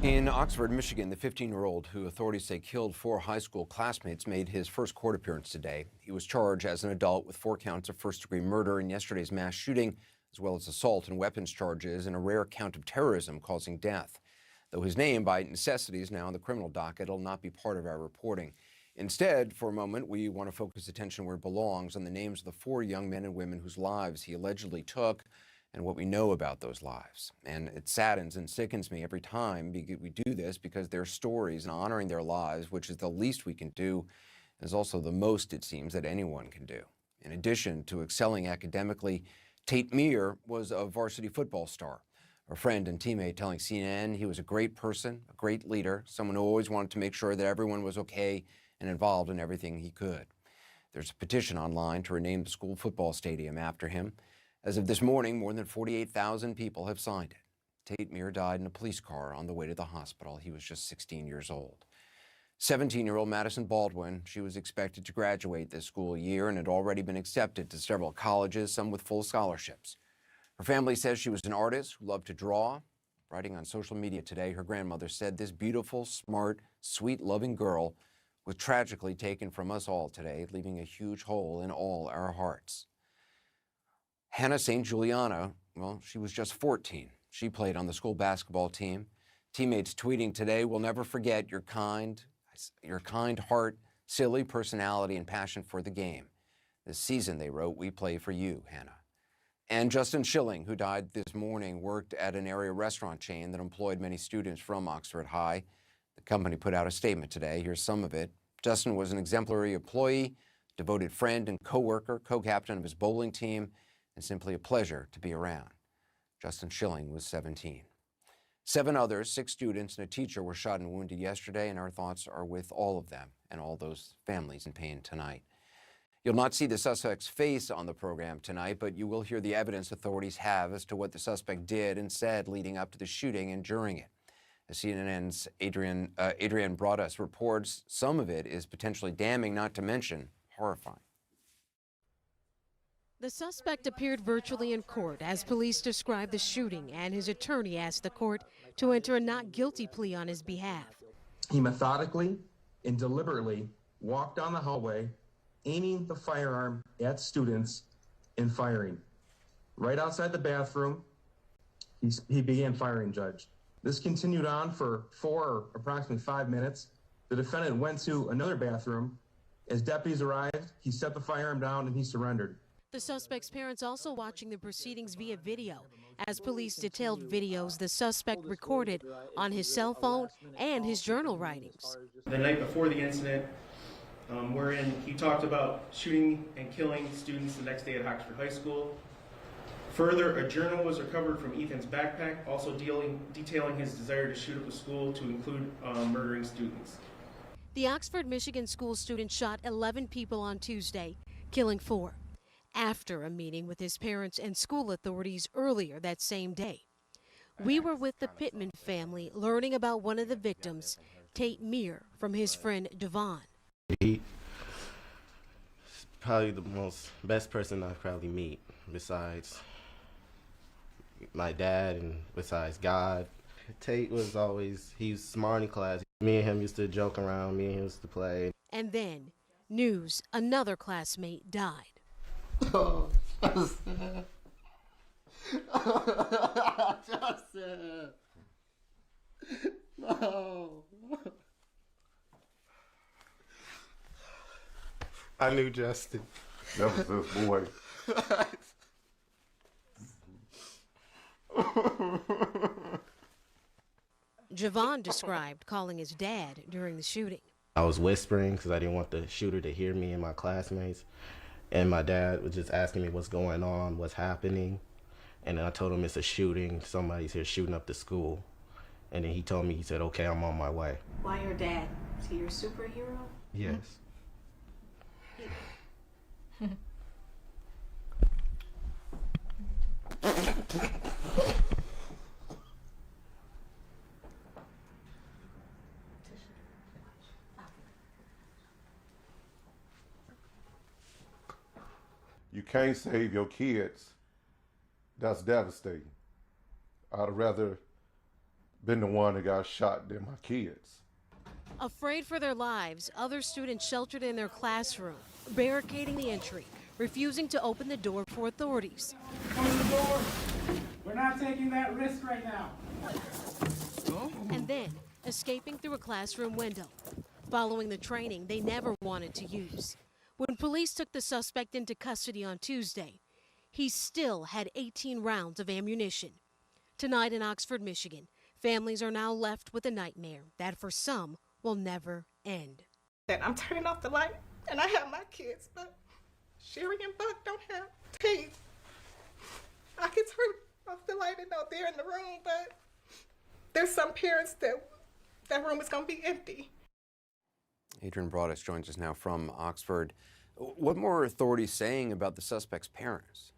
In Oxford, Michigan, the 15-year-old who authorities say killed 4 high school classmates made his first court appearance today. He was charged as an adult with 4 counts of first-degree murder in yesterday's mass shooting, as well as assault and weapons charges and a rare count of terrorism causing death. Though his name, by necessity, is now on the criminal docket, it'll not be part of our reporting. Instead, for a moment, we want to focus attention where it belongs on the names of the 4 young men and women whose lives he allegedly took, and what we know about those lives. And it saddens and sickens me every time we do this, because their stories and honoring their lives, which is the least we can do, is also the most, it seems, that anyone can do. In addition to excelling academically, Tate Myre was a varsity football star. A friend and teammate telling CNN he was a great person, a great leader, someone who always wanted to make sure that everyone was okay and involved in everything he could. There's a petition online to rename the school football stadium after him. As of this morning, more than 48,000 people have signed it. Tate Myre died in a police car on the way to the hospital. He was just 16 years old. 17-year-old Madison Baldwin, she was expected to graduate this school year and had already been accepted to several colleges, some with full scholarships. Her family says she was an artist who loved to draw. Writing on social media today, her grandmother said this beautiful, smart, sweet, loving girl was tragically taken from us all today, leaving a huge hole in all our hearts. Hannah St. Juliana, well, she was just 14. She played on the school basketball team. Teammates tweeting today, "We'll never forget your kind heart, silly personality, and passion for the game. This season," they wrote, "we play for you, Hannah." And Justin Schilling, who died this morning, worked at an area restaurant chain that employed many students from Oxford High. The company put out a statement today. Here's some of it. Justin was an exemplary employee, devoted friend and co-worker, co-captain of his bowling team, and simply a pleasure to be around. Justin Schilling was 17. 7 others, 6 students and a teacher, were shot and wounded yesterday, and our thoughts are with all of them and all those families in pain tonight. You'll not see the suspect's face on the program tonight, but you will hear the evidence authorities have as to what the suspect did and said leading up to the shooting and during it. As CNN's Adrienne Broaddus reports, some of it is potentially damning, not to mention horrifying. The suspect appeared virtually in court as police described the shooting, and his attorney asked the court to enter a not guilty plea on his behalf. He methodically and deliberately walked down the hallway, aiming the firearm at students and firing. Right outside the bathroom, he began firing, Judge. This continued on for approximately 5 minutes. The defendant went to another bathroom. As deputies arrived, he set the firearm down and he surrendered. The suspect's parents also watching the proceedings via video, as police detailed videos the suspect recorded on his cell phone and his journal writings. The night before the incident, wherein he talked about shooting and killing students the next day at Oxford High School. Further, a journal was recovered from Ethan's backpack, also detailing his desire to shoot up a school, to include murdering students. The Oxford, Michigan school student shot 11 people on Tuesday, killing 4. After a meeting with his parents and school authorities earlier that same day. We were with the Pittman family learning about one of the victims, Tate Myre, from his friend Devon. He's probably the best person I'll probably meet, besides my dad and besides God. Tate was he was smart in class. Me and him used to joke around, me and him used to play. And then, news, another classmate died. Oh, Justin. Justin. No. I knew Justin. That was this boy. Javon described calling his dad during the shooting. I was whispering because I didn't want the shooter to hear me and my classmates. And my dad was just asking me what's going on, what's happening. And then I told him it's a shooting. Somebody's here shooting up the school. And then he told me, he said, "Okay, I'm on my way." Why your dad? Is he your superhero? Yes. You can't save your kids. That's devastating. I'd rather been the one that got shot than my kids. Afraid for their lives, other students sheltered in their classroom, barricading the entry, refusing to open the door for authorities. Close the door. We're not taking that risk right now. And then escaping through a classroom window, following the training they never wanted to use. When police took the suspect into custody on Tuesday, he still had 18 rounds of ammunition. Tonight in Oxford, Michigan, families are now left with a nightmare that for some will never end. That I'm turning off the light and I have my kids, but Sherry and Buck don't have tape. I can turn off the light and know they're in the room, but there's some parents that room is going to be empty. Adrian Broadus joins us now from Oxford. What more are authorities saying about the suspect's parents?